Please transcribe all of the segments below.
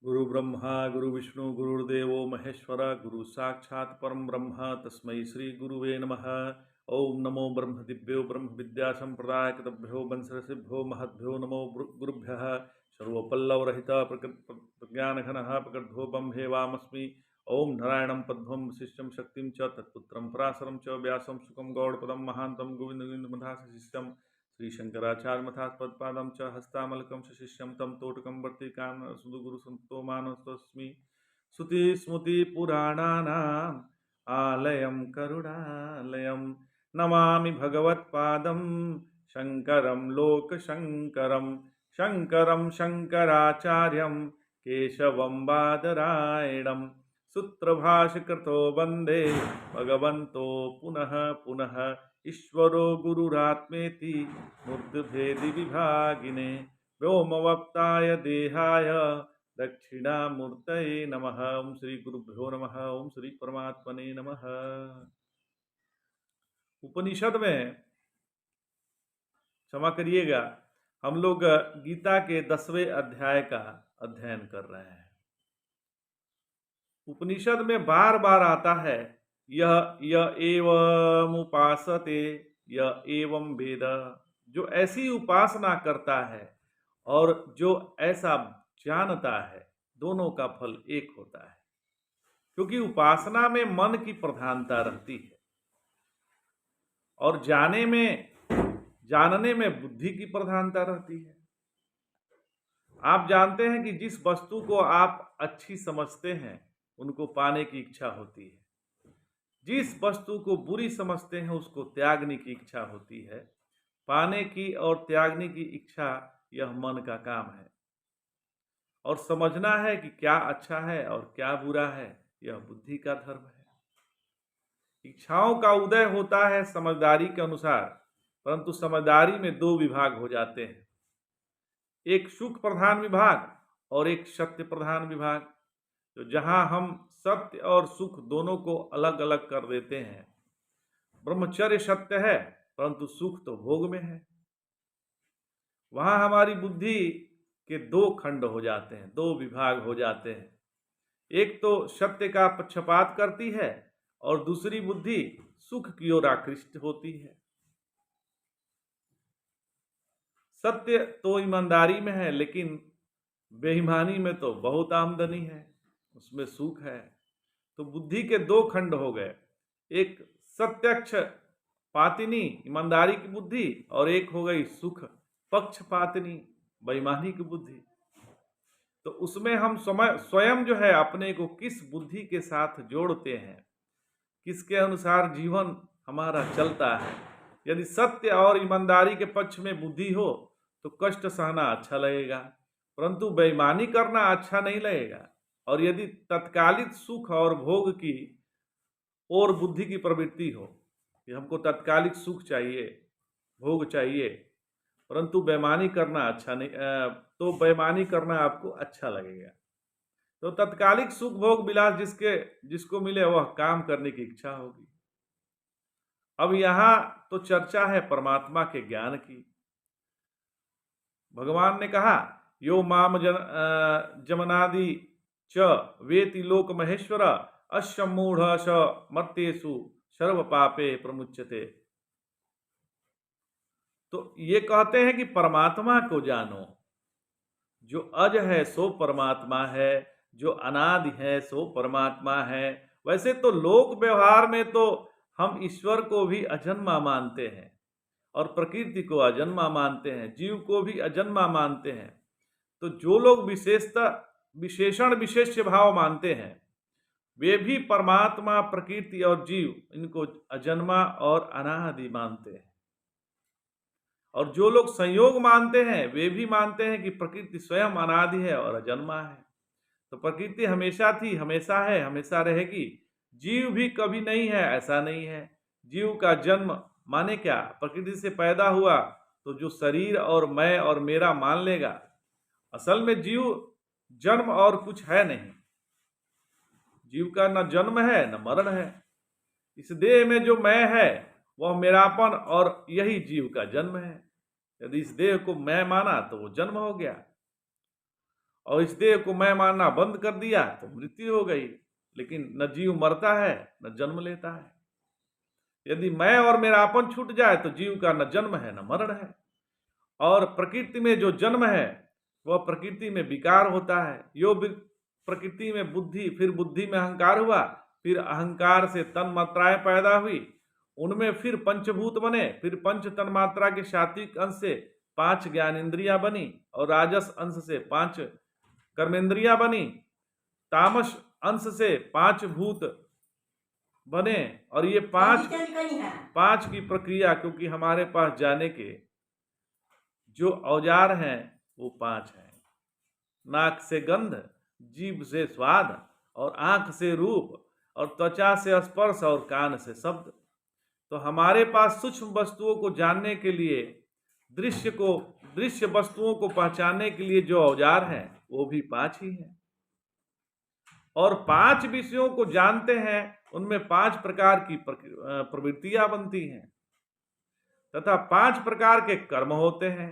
गुरु ब्रह्मा गुरु विष्णु गुरुर्देवो महेश्वर गुरु साक्षात् परम ब्रह्म तस्मै श्री गुरुवे नमः। ओम नमो ब्रह्म दिव्यो ब्रह्म विद्या संप्रदाय कृतभ्यो वंशऋषिभ्यो महद्भ्यो नमो गुरुभ्यः। सर्वपल्लव रहित प्रज्ञान घन प्रकृद्धो बम हेवामस्मि। ओम नारायणं पद्मं वशिष्ठं शक्तिं च तत्पुत्रं पराशरं च व्यासं सुखं गौड़पदं महान्तं गोविन्दमथास्य शिष्यं श्रीशंकराचार्य मथात्पदपादं च हस्तामलकं शिष्यं तं तोटकं वर्तिकान् सुदुगुरुसंतो मानस्तस्मि। श्रुतिस्मृतिपुराणानाम् आलयं करुणालयं नमामि भगवत्पादं शङ्करं लोकशङ्करं। शङ्करं शङ्कराचार्यं केशवं बादरायणं सूत्रभाष्यकृतो वन्दे भगवन्तो पुनः पुनः। ईश्वरो गुरुरात्मेति मूर्तिभेदि विभागिने व्योमवक्ताय देहाय दक्षिणामूर्तये नमः। ओम श्री गुरुभ्यो नमः। ओम श्री परमात्मने नमः। उपनिषद में, क्षमा करिएगा, हम लोग गीता के 10वें अध्याय का अध्ययन कर रहे हैं। उपनिषद में बार बार आता है यह एवं उपासते, यह एवं वेद। जो ऐसी उपासना करता है और जो ऐसा जानता है, दोनों का फल एक होता है। क्योंकि उपासना में मन की प्रधानता रहती है और जानने में बुद्धि की प्रधानता रहती है। आप जानते हैं कि जिस वस्तु को आप अच्छी समझते हैं उनको पाने की इच्छा होती है, जिस वस्तु को बुरी समझते हैं उसको त्यागने की इच्छा होती है। पाने की और त्यागने की इच्छा यह मन का काम है, और समझना है कि क्या अच्छा है और क्या बुरा है यह बुद्धि का धर्म है। इच्छाओं का उदय होता है समझदारी के अनुसार, परंतु समझदारी में दो विभाग हो जाते हैं, एक सुख प्रधान विभाग और एक सत्य प्रधान विभाग। तो जहां हम सत्य और सुख दोनों को अलग अलग कर देते हैं। ब्रह्मचर्य सत्य है परंतु सुख तो भोग में है। वहां हमारी बुद्धि के दो खंड हो जाते हैं, दो विभाग हो जाते हैं। एक तो सत्य का पक्षपात करती है और दूसरी बुद्धि सुख की ओर आकृष्ट होती है। सत्य तो ईमानदारी में है, लेकिन बेईमानी में तो बहुत आमदनी है, उसमें सुख है। तो बुद्धि के दो खंड हो गए, एक सत्यक्ष पातिनी ईमानदारी की बुद्धि और एक हो गई सुख पक्षपातिनी बेईमानी की बुद्धि। तो उसमें हम स्वयं जो है अपने को किस बुद्धि के साथ जोड़ते हैं, किसके अनुसार जीवन हमारा चलता है। यदि सत्य और ईमानदारी के पक्ष में बुद्धि हो तो कष्ट सहना अच्छा लगेगा, परंतु बेईमानी करना अच्छा नहीं लगेगा। और यदि तत्कालिक सुख और भोग की ओर बुद्धि की प्रवृत्ति हो कि हमको तत्कालिक सुख चाहिए, भोग चाहिए, परंतु बेईमानी करना अच्छा नहीं, तो बेईमानी करना आपको अच्छा लगेगा। तो तत्कालिक सुख भोग विलास जिसको मिले वह काम करने की इच्छा होगी। अब यहां तो चर्चा है परमात्मा के ज्ञान की। भगवान ने कहा यो माम जमनादि च वेति लोक महेश्वर अश्मूढ़ स मर्त्येषु सर्व पापे प्रमुच्यते। तो ये कहते हैं कि परमात्मा को जानो। जो अज है सो परमात्मा है, जो अनादि है सो परमात्मा है। वैसे तो लोक व्यवहार में तो हम ईश्वर को भी अजन्मा मानते हैं और प्रकृति को अजन्मा मानते हैं, जीव को भी अजन्मा मानते हैं। तो जो लोग विशेषण विशेष्य भाव मानते हैं वे भी परमात्मा, प्रकृति और जीव इनको अजन्मा और अनादि मानते हैं। और जो लोग संयोग मानते हैं वे भी मानते हैं कि प्रकृति स्वयं अनादि है और अजन्मा है। तो प्रकृति हमेशा थी, हमेशा है, हमेशा रहेगी। जीव भी कभी नहीं है ऐसा नहीं है। जीव का जन्म माने क्या, प्रकृति से पैदा हुआ तो जो शरीर और मैं और मेरा मान लेगा, असल में जीव जन्म और कुछ है नहीं। जीव का न जन्म है न मरण है। इस देह में जो मैं है वह मेरापन और यही जीव का जन्म है। यदि इस देह को मैं माना तो वो जन्म हो गया। और इस देह को मैं मानना बंद कर दिया तो मृत्यु हो गई। लेकिन न जीव मरता है न जन्म लेता है। यदि मैं और मेरापन छूट जाए तो जीव का न जन्म है न मरण है। और प्रकृति में जो जन्म है वह प्रकृति में विकार होता है। यो प्रकृति में बुद्धि, फिर बुद्धि में अहंकार हुआ, फिर अहंकार से तन मात्राएं पैदा हुई, उनमें फिर पंचभूत बने, फिर पंच तन मात्रा के सात्विक अंश से 5 ज्ञानेन्द्रियां बनी और राजस अंश से 5 कर्मेंद्रियां बनी, तामस अंश से 5 भूत बने। और ये 5 की प्रक्रिया, क्योंकि हमारे पास जाने के जो औजार हैं वो 5 हैं। नाक से गंध, जीभ से स्वाद, और आंख से रूप, और त्वचा से स्पर्श, और कान से शब्द। तो हमारे पास सूक्ष्म वस्तुओं को जानने के लिए, दृश्य वस्तुओं को पहचानने के लिए जो औजार हैं वो भी 5 ही हैं। और 5 विषयों को जानते हैं, उनमें 5 प्रकार की प्रवृत्तियां बनती हैं तथा 5 प्रकार के कर्म होते हैं।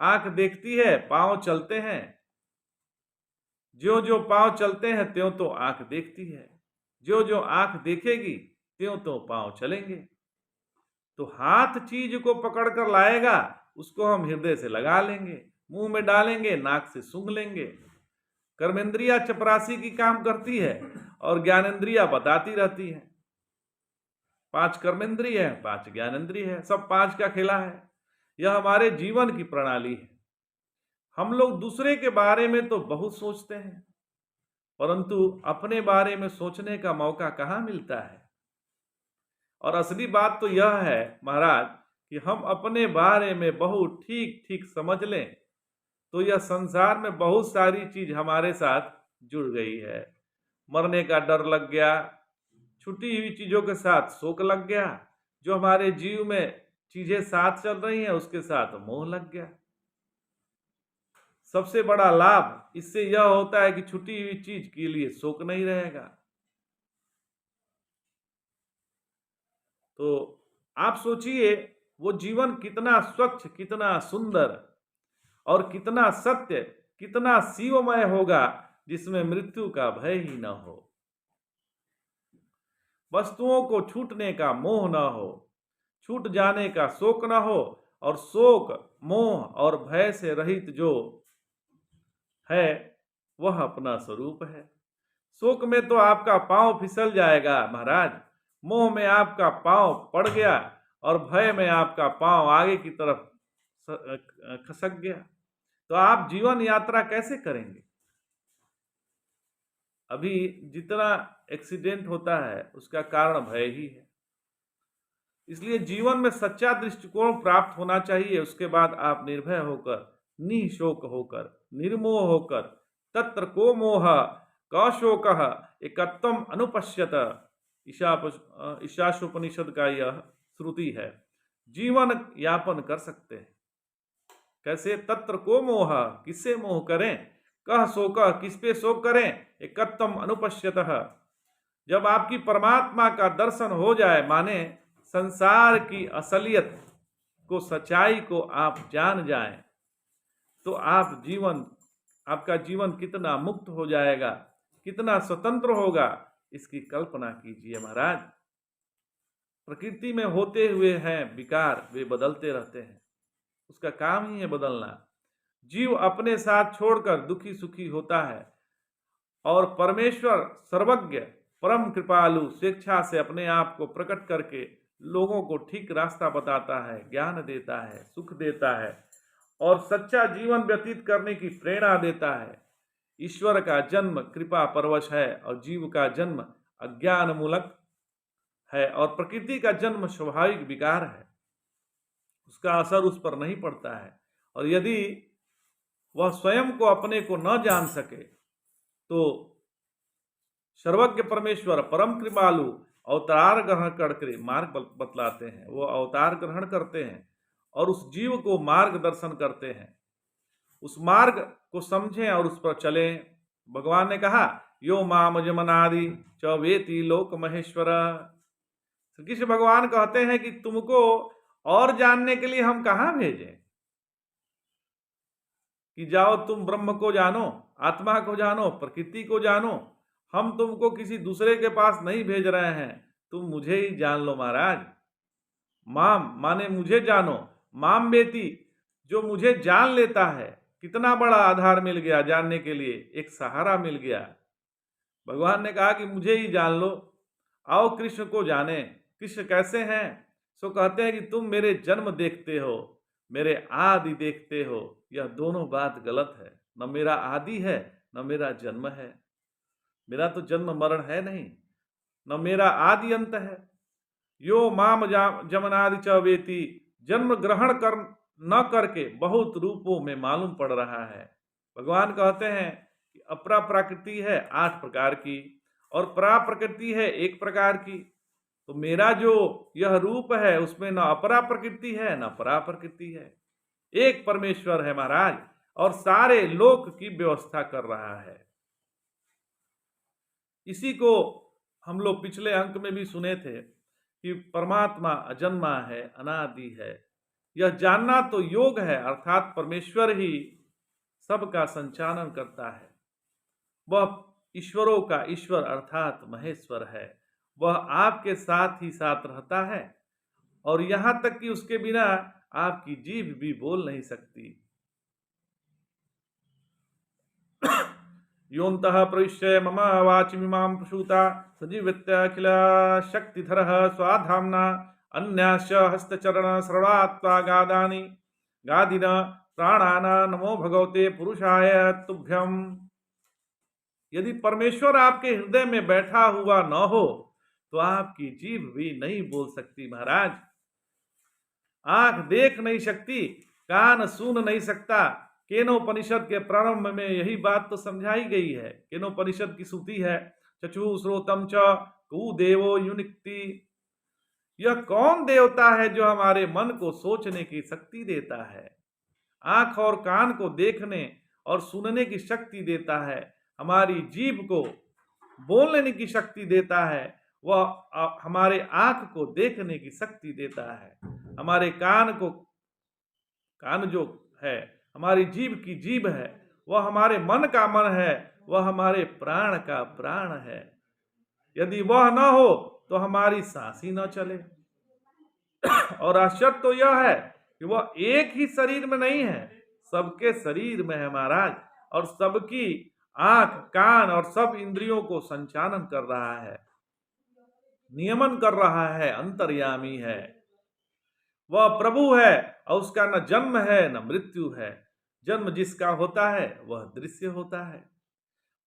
आंख देखती है, पांव चलते हैं, जो जो पांव चलते हैं त्यों तो आंख देखती है, जो जो आंख देखेगी त्यों तो पांव चलेंगे। तो हाथ चीज को पकड़ कर लाएगा, उसको हम हृदय से लगा लेंगे, मुंह में डालेंगे, नाक से सूंघ लेंगे। कर्मेंद्रिया चपरासी की काम करती है और ज्ञानेन्द्रिया बताती रहती है। 5 कर्मेंद्रिय है, 5 ज्ञानेन्द्रिय है, सब 5 का खेला है। यह हमारे जीवन की प्रणाली है। हम लोग दूसरे के बारे में तो बहुत सोचते हैं, परंतु अपने बारे में सोचने का मौका कहाँ मिलता है। और असली बात तो यह है महाराज कि हम अपने बारे में बहुत ठीक ठीक समझ लें तो यह संसार में बहुत सारी चीज हमारे साथ जुड़ गई है। मरने का डर लग गया, छुटी हुई चीजों के साथ शोक लग गया, जो हमारे जीव में चीजें साथ चल रही हैं उसके साथ मोह लग गया। सबसे बड़ा लाभ इससे यह होता है कि छुटी हुई चीज के लिए शोक नहीं रहेगा। तो आप सोचिए वो जीवन कितना स्वच्छ, कितना सुंदर और कितना सत्य, कितना शिवमय होगा जिसमें मृत्यु का भय ही न हो, वस्तुओं को छूटने का मोह न हो, छूट जाने का शोक न हो, और शोक, मोह और भय से रहित जो है वह अपना स्वरूप है। शोक में तो आपका पांव फिसल जाएगा महाराज, मोह में आपका पांव पड़ गया और भय में आपका पांव आगे की तरफ खसक गया, तो आप जीवन यात्रा कैसे करेंगे? अभी जितना एक्सीडेंट होता है उसका कारण भय ही है। इसलिए जीवन में सच्चा दृष्टिकोण प्राप्त होना चाहिए। उसके बाद आप निर्भय होकर, निशोक होकर, निर्मोह होकर, तत्र को मोह क शोकः एकत्वम अनुपश्यत, ईशावास्योपनिषद का यह श्रुति है, जीवन यापन कर सकते हैं। कैसे? तत्र को मोह, किससे मोह करें, कह शोक, किस पे शोक करें, एकत्वम अनुपश्यतः, जब आपकी परमात्मा का दर्शन हो जाए, माने संसार की असलियत को, सच्चाई को आप जान जाएं, तो आपका जीवन कितना मुक्त हो जाएगा, कितना स्वतंत्र होगा, इसकी कल्पना कीजिए महाराज। प्रकृति में होते हुए हैं विकार, वे बदलते रहते हैं, उसका काम ही है बदलना। जीव अपने साथ छोड़कर दुखी सुखी होता है और परमेश्वर सर्वज्ञ, परम कृपालु स्वेच्छा से अपने आप को प्रकट करके लोगों को ठीक रास्ता बताता है, ज्ञान देता है, सुख देता है और सच्चा जीवन व्यतीत करने की प्रेरणा देता है। ईश्वर का जन्म कृपा परवश है और जीव का जन्म अज्ञान मूलक है, और प्रकृति का जन्म स्वाभाविक विकार है, उसका असर उस पर नहीं पड़ता है। और यदि वह स्वयं को अपने को न जान सके तो सर्वज्ञ परमेश्वर परम कृपालु अवतार ग्रहण करके मार्ग बतलाते हैं। वो अवतार ग्रहण करते हैं और उस जीव को मार्गदर्शन करते हैं। उस मार्ग को समझें और उस पर चलें। भगवान ने कहा, यो माम जमनादि च वेति लोक महेश्वर। श्री कृष्ण भगवान कहते हैं कि तुमको और जानने के लिए हम कहाँ भेजें कि जाओ तुम ब्रह्म को जानो। आत्मा को जानो, प्रकृति को जानो। हम तुमको किसी दूसरे के पास नहीं भेज रहे हैं, तुम मुझे ही जान लो महाराज। माम माने मुझे जानो, माम बेटी, जो मुझे जान लेता है, कितना बड़ा आधार मिल गया जानने के लिए, एक सहारा मिल गया। भगवान ने कहा कि मुझे ही जान लो, आओ कृष्ण को जाने। कृष्ण कैसे हैं? सो कहते हैं कि तुम मेरे जन्म देखते हो, मेरे आदि देखते हो। यह दोनों बात गलत है। न मेरा आदि है, न मेरा जन्म है। मेरा तो जन्म मरण है नहीं, न मेरा आदि अंत है। यो माम जमनादि च वेति, जन्म ग्रहण कर न करके बहुत रूपों में मालूम पड़ रहा है। भगवान कहते हैं कि अपरा प्रकृति है 8 प्रकार की और परा प्रकृति है 1 प्रकार की। तो मेरा जो यह रूप है उसमें न अपरा प्रकृति है न परा प्रकृति है। एक परमेश्वर है महाराज, और सारे लोक की व्यवस्था कर रहा है। इसी को हम लोग पिछले अंक में भी सुने थे कि परमात्मा अजन्मा है, अनादि है। यह जानना तो योग है, अर्थात परमेश्वर ही सबका संचालन करता है। वह ईश्वरों का ईश्वर अर्थात महेश्वर है। वह आपके साथ ही साथ रहता है, और यहां तक कि उसके बिना आपकी जीभ भी बोल नहीं सकती। योऽन्तः प्रविश्य मम वाचिमिमां प्रसूता सजीवत्यखिल शक्तिधरः स्वाधाम्ना अन्याश्च हस्तचरण श्रवणात्वा गादिन प्राणान नमो भगवते पुरुषाय तुभ्यम। यदि परमेश्वर आपके हृदय में बैठा हुआ न हो तो आपकी जीभ भी नहीं बोल सकती महाराज। आंख देख नहीं सकती, कान सुन नहीं सकता। केनोपनिषद के प्रारंभ में यही बात तो समझाई गई है। केनोपनिषद की श्रुति है, चक्षु श्रोतम च कु देवो युनिक्ति। यह कौन देवता है जो हमारे मन को सोचने की शक्ति देता है, आंख और कान को देखने और सुनने की शक्ति देता है, हमारी जीभ को बोलने की शक्ति देता है, वह हमारे आंख को देखने की शक्ति देता है, हमारे कान जो है, हमारी जीभ की जीभ है, वह हमारे मन का मन है, वह हमारे प्राण का प्राण है। यदि वह न हो तो हमारी सांस ही न चले। और आश्चर्य तो यह है कि वह एक ही शरीर में नहीं है, सबके शरीर में है महाराज, और सबकी आंख कान और सब इंद्रियों को संचालन कर रहा है, नियमन कर रहा है, अंतर्यामी है। वह प्रभु है और उसका न जन्म है न मृत्यु है। जन्म जिसका होता है वह दृश्य होता है,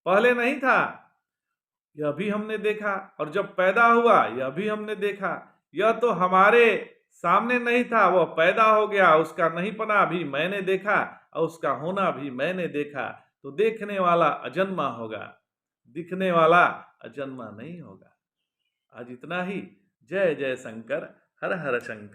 पहले नहीं था, यह भी हमने देखा, और जब पैदा हुआ यह भी हमने देखा। यह तो हमारे सामने नहीं था, वह पैदा हो गया, उसका नहीं पना भी मैंने देखा और उसका होना भी मैंने देखा। तो देखने वाला अजन्मा होगा, दिखने वाला अजन्मा नहीं होगा। आज इतना ही। जय जय शंकर, हर हर शंकर।